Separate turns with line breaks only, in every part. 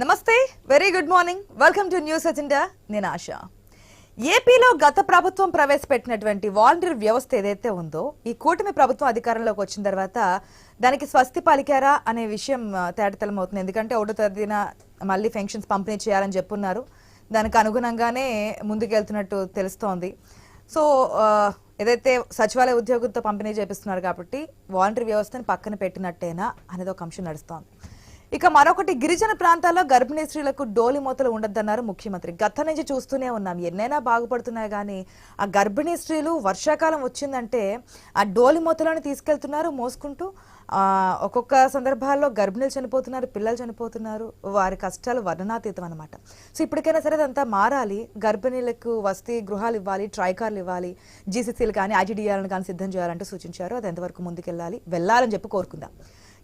నమస్తే, very good morning. Welcome to news agenda. నేను ఆశ. ఏపీలో గత ప్రభుత్వం ప్రవేశపెట్టినటువంటి వాలంటీర్ వ్యవస్థ ఏదైతే ఉందో, ఈ కూటమి ప్రభుత్వం అధికారంలోకి వచ్చిన తర్వాత దానికి స్వస్తి పలికారా అనే విషయం తేటతెల్లమవుతుంది. ఎందుకంటే 1వ తేదీన మళ్ళీ పెన్షన్స్ పంపిణీ చేయాలని చెప్పున్నారు. దానికి అనుగుణంగానే ముందుకెళ్తున్నట్టు తెలుస్తోంది. సో ఏదైతే సచివాలయ ఉద్యోగులతో పంపిణీ చేపిస్తున్నారు కాబట్టి వాలంటీర్ వ్యవస్థను పక్కన పెట్టినట్టేనా అనేది ఒక అంశం నడుస్తోంది. ఇక మరొకటి, గిరిజన ప్రాంతాల్లో గర్భిణీ స్త్రీలకు డోలి మూతలు ఉండొద్దన్నారు ముఖ్యమంత్రి. గతం నుంచి చూస్తూనే ఉన్నాం, ఎన్నైనా బాగుపడుతున్నాయి కానీ ఆ గర్భిణీ స్త్రీలు వర్షాకాలం వచ్చిందంటే ఆ డోలి మూతలను తీసుకెళ్తున్నారు మోసుకుంటూ. ఒక్కొక్క సందర్భాల్లో గర్భిణీలు చనిపోతున్నారు, పిల్లలు చనిపోతున్నారు. వారి కష్టాలు వర్ణనాతీతం అనమాట. సో ఇప్పటికైనా సరే అదంతా మారాలి. గర్భిణీలకు వసతి గృహాలు ఇవ్వాలి, ట్రైకార్లు ఇవ్వాలి, జీసీసీలు కానీ ఐటీడీఆర్లను కానీ సిద్ధం చేయాలంటూ సూచించారు. అది ఎంతవరకు వెళ్ళాలని చెప్పి కోరుకుందాం.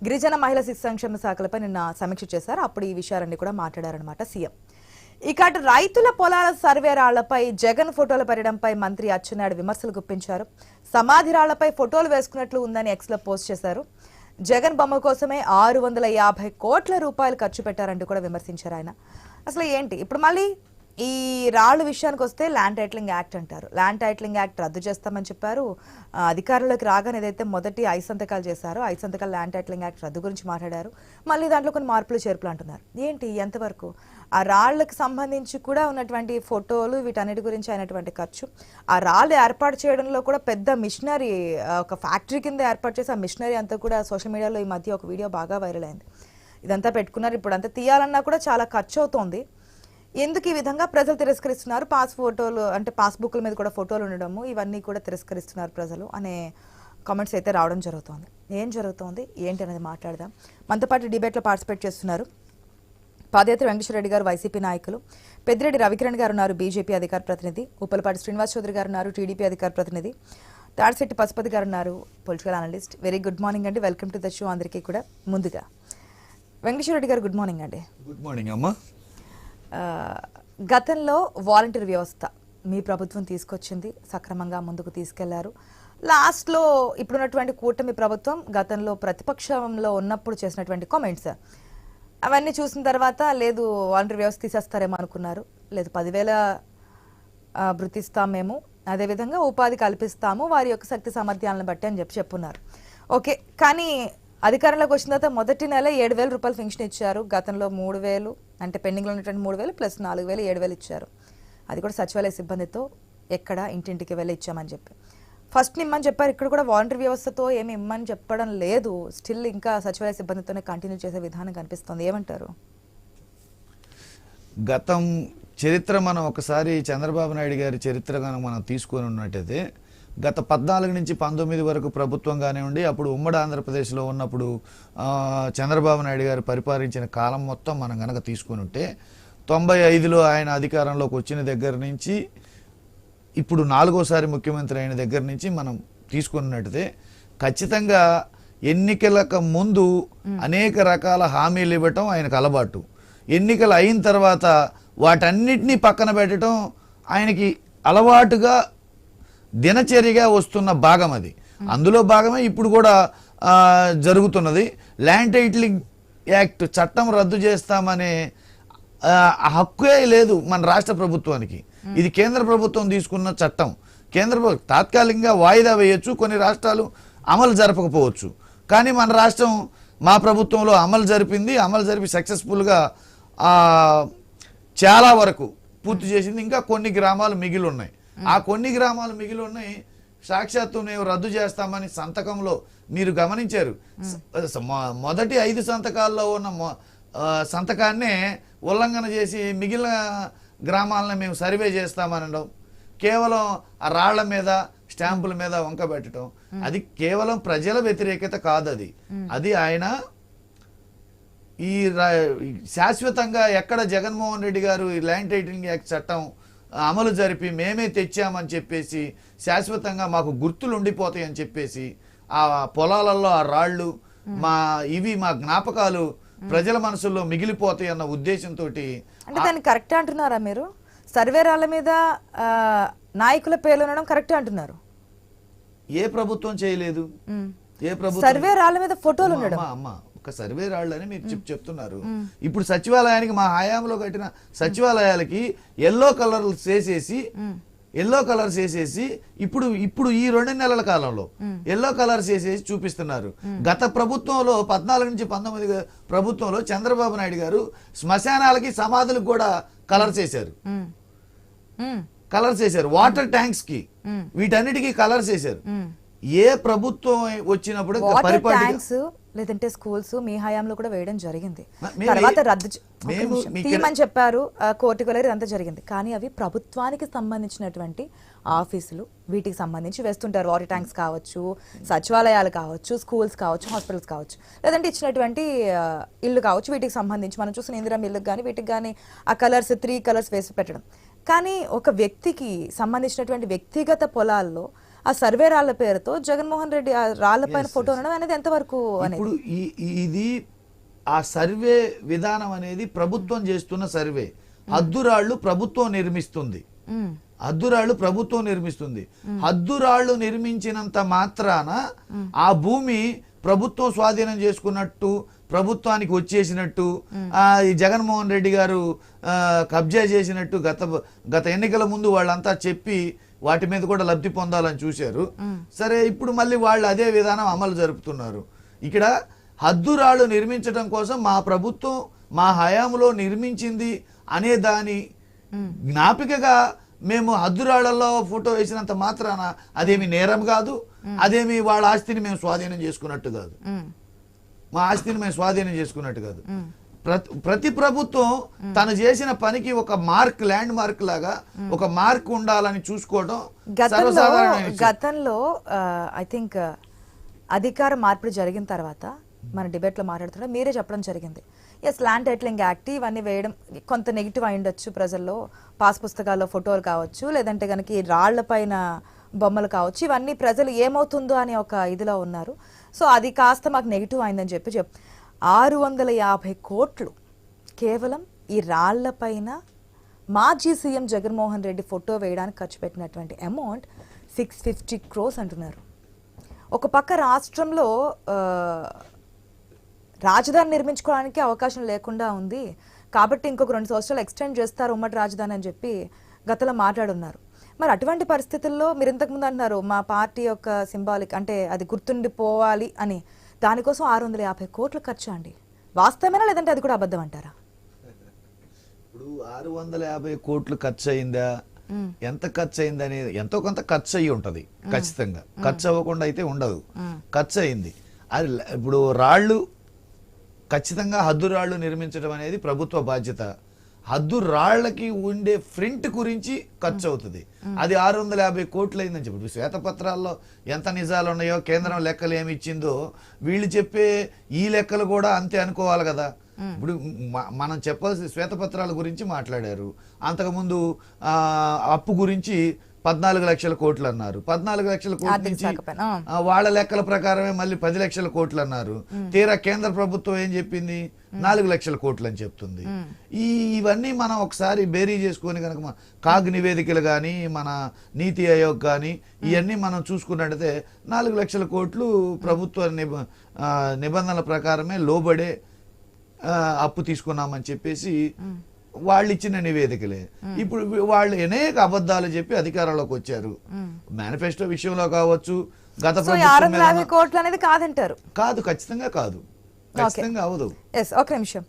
గిరిజన మహిళా శిశు సంక్షేమ శాఖలపై నిన్న సమీక్ష చేశారు. అప్పుడు ఈ విషయాలన్నీ కూడా మాట్లాడారనమాట సీఎం. ఇక అటు రైతుల పొలాల సర్వే రాళ్లపై జగన్ ఫోటోలు పెట్టడంపై మంత్రి అచ్చెన్నాయుడు విమర్శలు గుప్పించారు. సమాధి రాళ్లపై ఫోటోలు వేసుకున్నట్లు ఉందని ఎక్స్లో పోస్ట్ చేశారు. జగన్ బొమ్మ కోసమే 650 కోట్ల రూపాయలు ఖర్చు పెట్టారంటూ కూడా విమర్శించారు ఆయన. అసలు ఏంటి ఇప్పుడు మళ్ళీ ఈ రాళ్ళ విషయానికి వస్తే ల్యాండ్ టైటిలింగ్ యాక్ట్ అంటారు. ల్యాండ్ టైటిలింగ్ యాక్ట్ రద్దు చేస్తామని చెప్పారు. అధికారంలోకి రాగానే ఏదైతే మొదటి 5 సంతకాలు చేశారో 5 సంతకాలు ల్యాండ్ టైటిలింగ్ యాక్ట్ రద్దు గురించి మాట్లాడారు. మళ్ళీ దాంట్లో కొన్ని మార్పులు చేర్పులు అంటున్నారు. ఏంటి ఎంతవరకు ఆ రాళ్లకు సంబంధించి కూడా ఉన్నటువంటి ఫోటోలు వీటన్నిటి గురించి అయినటువంటి ఖర్చు, ఆ రాళ్ళు ఏర్పాటు చేయడంలో కూడా పెద్ద మిషనరీ, ఒక ఫ్యాక్టరీ కింద ఏర్పాటు చేసి ఆ మిషనరీ అంతా కూడా సోషల్ మీడియాలో ఈ మధ్య ఒక వీడియో బాగా వైరల్ అయింది. ఇదంతా పెట్టుకున్నారు. ఇప్పుడు అంతా తీయాలన్నా కూడా చాలా ఖర్చు అవుతోంది. ఎందుకు ఈ విధంగా ప్రజలు తిరస్కరిస్తున్నారు? పాస్బుక్ల మీద కూడా ఫోటోలు ఉండడము, ఇవన్నీ కూడా తిరస్కరిస్తున్నారు ప్రజలు అనే కామెంట్స్ అయితే రావడం జరుగుతోంది. ఏం జరుగుతోంది ఏంటి అనేది మాట్లాడదాం. మనతో పాటు డిబేట్లో పార్టిసిపేట్ చేస్తున్నారు పాదయాత్ర వెంకటేశ్వర రెడ్డి గారు, వైసీపీ నాయకులు, పెద్దిరెడ్డి రవికిరణ్ గారు ఉన్నారు, బీజేపీ అధికార ప్రతినిధి, ఉప్పలపాటి శ్రీనివాస్ చౌదరి గారు ఉన్నారు, టీడీపీ అధికార ప్రతినిధి, తాడిశెట్టి పశుపతి గారు ఉన్నారు, political analyst. Very good morning అండి, వెల్కమ్ టు ద షో అందరికీ కూడా. ముందుగా వెంకటేశ్వర రెడ్డి గారు, గుడ్ మార్నింగ్ అండి.
గుడ్ మార్నింగ్ అమ్మా.
గతంలో వాలంటీర్ వ్యవస్థ మీ ప్రభుత్వం తీసుకొచ్చింది, సక్రమంగా ముందుకు తీసుకెళ్లారు. లాస్ట్లో ఇప్పుడున్నటువంటి కూటమి ప్రభుత్వం గతంలో ప్రతిపక్షంలో ఉన్నప్పుడు చేసినటువంటి కామెంట్స్ అవన్నీ చూసిన తర్వాత లేదు వాలంటీర్ వ్యవస్థ తీసేస్తారేమో అనుకున్నారు. లేదు 10,000 వృత్తిస్తాం మేము, అదేవిధంగా ఉపాధి కల్పిస్తాము వారి యొక్క శక్తి సామర్థ్యాలను బట్టి అని చెప్పున్నారు. ఓకే, కానీ అధికారంలోకి వచ్చిన తర్వాత మొదటి నెల 7,000 రూపాయలు పెన్షన్ ఇచ్చారు. గతంలో 3,000 అంటే పెండింగ్లో ఉన్నటువంటి 3,000 ప్లస్ 4,000 7,000 ఇచ్చారు. అది కూడా సచివాలయ సిబ్బందితో ఎక్కడ ఇంటింటికి వెళ్ళి ఇచ్చామని చెప్పి ఫస్ట్ ఇమ్మని చెప్పారు. ఇక్కడ కూడా వాలంటీర్ వ్యవస్థతో ఏమి ఇమ్మని చెప్పడం లేదు. స్టిల్ ఇంకా సచివాలయ సిబ్బందితోనే కంటిన్యూ చేసే విధానం కనిపిస్తుంది. ఏమంటారు?
గతం చరిత్ర మనం ఒకసారి చంద్రబాబు నాయుడు గారి చరిత్ర మనం తీసుకొని ఉన్నట్టయితే గత 14 నుంచి 19 వరకు ప్రభుత్వం కానివ్వండి, అప్పుడు ఉమ్మడి ఆంధ్రప్రదేశ్లో ఉన్నప్పుడు చంద్రబాబు నాయుడు గారు పరిపాలించిన కాలం మొత్తం మనం కనుక తీసుకొని ఉంటే 95లో ఆయన అధికారంలోకి వచ్చిన దగ్గర నుంచి ఇప్పుడు 4వసారి ముఖ్యమంత్రి అయిన దగ్గర నుంచి మనం తీసుకున్నట్టయితే ఖచ్చితంగా ఎన్నికలకు ముందు అనేక రకాల హామీలు ఇవ్వటం ఆయనకు అలవాటు. ఎన్నికలు అయిన తర్వాత వాటన్నిటినీ పక్కన పెట్టడం ఆయనకి అలవాటుగా దినచర్యగా వస్తున్న భాగం అది. అందులో భాగమే ఇప్పుడు కూడా జరుగుతున్నది. ల్యాండ్ టైటిలింగ్ యాక్ట్ చట్టం రద్దు చేస్తామనే హక్కే లేదు మన రాష్ట్ర ప్రభుత్వానికి. ఇది కేంద్ర ప్రభుత్వం తీసుకున్న చట్టం. కేంద్ర ప్రభుత్వం తాత్కాలికంగా వాయిదా వేయొచ్చు, కొన్ని రాష్ట్రాలు అమలు జరపకపోవచ్చు. కానీ మన రాష్ట్రం మా ప్రభుత్వంలో అమలు జరిపి సక్సెస్ఫుల్గా చాలా వరకు పూర్తి చేసింది. ఇంకా కొన్ని గ్రామాలు మిగిలి ఉన్నాయి. ఆ కొన్ని గ్రామాలు మిగిలి ఉన్నాయి. సాక్షాత్తు మేము రద్దు చేస్తామని సంతకంలో మీరు గమనించారు. మొదటి 5 సంతకాల్లో ఉన్న సంతకాన్నే ఉల్లంఘన చేసి మిగిలిన గ్రామాలను మేము సర్వే చేస్తామనడం, కేవలం ఆ రాళ్ల మీద స్టాంపుల మీద వంకబెట్టడం, అది కేవలం ప్రజల వ్యతిరేకత కాదు. అది ఆయన ఈ శాశ్వతంగా ఎక్కడ జగన్మోహన్ రెడ్డి గారు ఈ ల్యాండ్ టైటిలింగ్ యాక్ట్ చట్టం అమలు జరిపి మేమే తెచ్చామని చెప్పేసి శాశ్వతంగా మాకు గుర్తులు ఉండిపోతాయి అని చెప్పేసి ఆ పొలాలలో ఆ రాళ్ళు మా జ్ఞాపకాలు ప్రజల మనసుల్లో మిగిలిపోతాయి అన్న ఉద్దేశంతో.
అంటే దాన్ని కరెక్ట్ అంటున్నారా మీరు? సర్వే రాళ్ల మీద నాయకుల పేర్లు ఉండడం కరెక్ట్ అంటున్నారు?
ఏ ప్రభుత్వం చేయలేదు.
సర్వే రాళ్ల మీద ఫోటోలు ఉండడం
అమ్మ ఒక్క సర్వే రాళ్ళు అని మీరు చెప్తున్నారు. ఇప్పుడు సచివాలయానికి మా హయాంలో కట్టిన సచివాలయాలకి ఎల్లో కలర్స్ వేసేసి ఇప్పుడు ఈ 2 నెలల కాలంలో ఎల్లో కలర్స్ వేసేసి చూపిస్తున్నారు. గత ప్రభుత్వంలో 14 నుంచి 19 ప్రభుత్వంలో చంద్రబాబు నాయుడు గారు శ్మశానాలకి సమాధులకు కూడా కలర్స్ వేశారు, వాటర్ ట్యాంక్స్ కి వీటన్నిటికీ కలర్స్ వేశారు. ఏ ప్రభుత్వం వచ్చినప్పుడు
ట్యాంక్స్ లేదంటే స్కూల్స్ మీ హయాంలో కూడా వేయడం జరిగింది, తర్వాత రద్దు తీయమని చెప్పారు, కోర్టుకు వెళ్ళి అంతా జరిగింది. కానీ అవి ప్రభుత్వానికి సంబంధించినటువంటి ఆఫీసులు, వీటికి సంబంధించి వేస్తుంటారు. వాటర్ ట్యాంక్స్ కావచ్చు, సచివాలయాలు కావచ్చు, స్కూల్స్ కావచ్చు, హాస్పిటల్స్ కావచ్చు, లేదంటే ఇచ్చినటువంటి ఇల్లు కావచ్చు, వీటికి సంబంధించి మనం చూసిన ఇందిరా ఇళ్ళకి కానీ వీటికి కానీ ఆ కలర్స్ 3 కలర్స్ వేసి పెట్టడం. కానీ ఒక వ్యక్తికి సంబంధించినటువంటి వ్యక్తిగత పొలాల్లో ఆ సర్వే రాళ్ల పేరుతో జగన్మోహన్ రెడ్డి ఆ రాళ్ల పైన ఫోటో ఉండడం అనేది ఎంతవరకు
ఇప్పుడు ఇది ఆ సర్వే విధానం అనేది ప్రభుత్వం చేస్తున్న సర్వే. హద్దురాళ్లు ప్రభుత్వం నిర్మిస్తుంది, హద్దురాళ్లు నిర్మించినంత మాత్రాన ఆ భూమి ప్రభుత్వం స్వాధీనం చేసుకున్నట్టు, ప్రభుత్వానికి వచ్చేసినట్టు, ఈ జగన్మోహన్ రెడ్డి గారు కబ్జా చేసినట్టు గత ఎన్నికల ముందు వాళ్ళంతా చెప్పి వాటి మీద కూడా లబ్ధి పొందాలని చూశారు. సరే, ఇప్పుడు మళ్ళీ వాళ్ళు అదే విధానం అమలు జరుపుతున్నారు. ఇక్కడ హద్దురాళ్లు నిర్మించడం కోసం మా ప్రభుత్వం మా హయాంలో నిర్మించింది అనే దాని జ్ఞాపికగా మేము హద్దురాళ్లలో ఫోటో వేసినంత మాత్రాన అదేమి నేరం కాదు, అదేమి వాళ్ళ ఆస్తిని మేము స్వాధీనం చేసుకున్నట్టు కాదు, మా ఆస్తిని మేము స్వాధీనం చేసుకున్నట్టు కాదు. ప్రతి ప్రభుత్వం తను చేసిన పనికి ఒక మార్క్, ల్యాండ్ మార్క్ లాగా ఒక మార్క్ ఉండాలని చూసుకోవడం సర్వసాధారణమైన విషయం.
గతంలో ఐ థింక్ అధికార మార్పిడి జరిగిన తర్వాత మన డిబేట్ లో మాట్లాడుతున్నా మీరే చెప్పడం జరిగింది, ఎస్ ల్యాండ్ టైటిలింగ్ యాక్ట్ ఇవన్నీ వేయడం కొంత నెగిటివ్ అయి ఉండొచ్చు ప్రజల్లో, పాస్ పుస్తకాల్లో ఫోటోలు కావచ్చు, లేదంటే కనుక ఈ రాళ్ల పైన బొమ్మలు కావచ్చు, ఇవన్నీ ప్రజలు ఏమవుతుందో అని ఒక ఇదిలో ఉన్నారు. సో అది కాస్త మాకు నెగిటివ్ అయిందని చెప్పి 650 కోట్లు కేవలం ఈ రాళ్ల పైన మాజీ సీఎం జగన్మోహన్ రెడ్డి ఫోటో వేయడానికి ఖర్చు పెట్టినటువంటి అమౌంట్ 650 crores అంటున్నారు. ఒక పక్క రాష్ట్రంలో రాజధాని నిర్మించుకోవడానికి అవకాశం లేకుండా ఉంది కాబట్టి ఇంకొక 2 సంవత్సరాలు ఎక్స్టెండ్ చేస్తారు ఉమ్మడి రాజధాని అని చెప్పి గతంలో మాట్లాడున్నారు. మరి అటువంటి పరిస్థితుల్లో మీరు ఇంతకుముందు అంటున్నారు మా పార్టీ యొక్క సింబాలిక్ అంటే అది గుర్తుండిపోవాలి అని, దానికోసం 650 కోట్లు ఖర్చు అండి, వాస్తవమేనా లేదంటే అది కూడా అబద్ధం అంటారా?
ఇప్పుడు 650 కోట్లు ఖర్చు అయిందా, ఎంత ఖర్చు అయింది అనేది ఎంతో కొంత ఖర్చు అయ్యి ఉంటది ఖచ్చితంగా, ఖర్చు అవ్వకుండా అయితే ఉండదు, ఖర్చు అయింది. అది ఇప్పుడు రాళ్ళు ఖచ్చితంగా హద్దు రాళ్ళు నిర్మించడం అనేది ప్రభుత్వ బాధ్యత. హద్దు రాళ్లకి ఉండే ఫ్రంట్ గురించి ఖర్చు అవుతుంది, అది 650 కోట్లు అయిందని చెప్పి శ్వేతపత్రాల్లో ఎంత నిజాలు ఉన్నాయో, కేంద్రం లెక్కలు ఏమి ఇచ్చిందో వీళ్ళు చెప్పే ఈ లెక్కలు కూడా అంతే అనుకోవాలి కదా. ఇప్పుడు మనం చెప్పాల్సిన శ్వేతపత్రాల గురించి మాట్లాడారు, అంతకుముందు అప్పు గురించి 14 లక్షల కోట్లు అన్నారు, 14 లక్షల కోట్ల నుంచి వాళ్ళ లెక్కల ప్రకారమే మళ్ళీ 10 లక్షల కోట్లు అన్నారు. తీరా కేంద్ర ప్రభుత్వం ఏం చెప్పింది 4 లక్షల కోట్లు అని చెప్తుంది. ఇవన్నీ మనం ఒకసారి బేరీ చేసుకొని కనుక కాగ్ నివేదికలు కానీ మన నీతి ఆయోగ్ కానీ ఇవన్నీ మనం చూసుకున్నట్టయితే 4 లక్షల కోట్లు ప్రభుత్వ నిబంధనల ప్రకారమే లోబడే అప్పు తీసుకున్నామని చెప్పేసి వాళ్ళు ఇచ్చిన నివేదికలే. ఇప్పుడు వాళ్ళు అనేక అబద్ధాలు చెప్పి అధికారంలోకి వచ్చారు. మేనిఫెస్టో విషయంలో కావచ్చు, గత
ప్రభుత్వం కోట్లు అనేది కాదంటారు.
కాదు, ఖచ్చితంగా కాదు, ఖచ్చితంగా అవదు.
ఒక నిమిషం.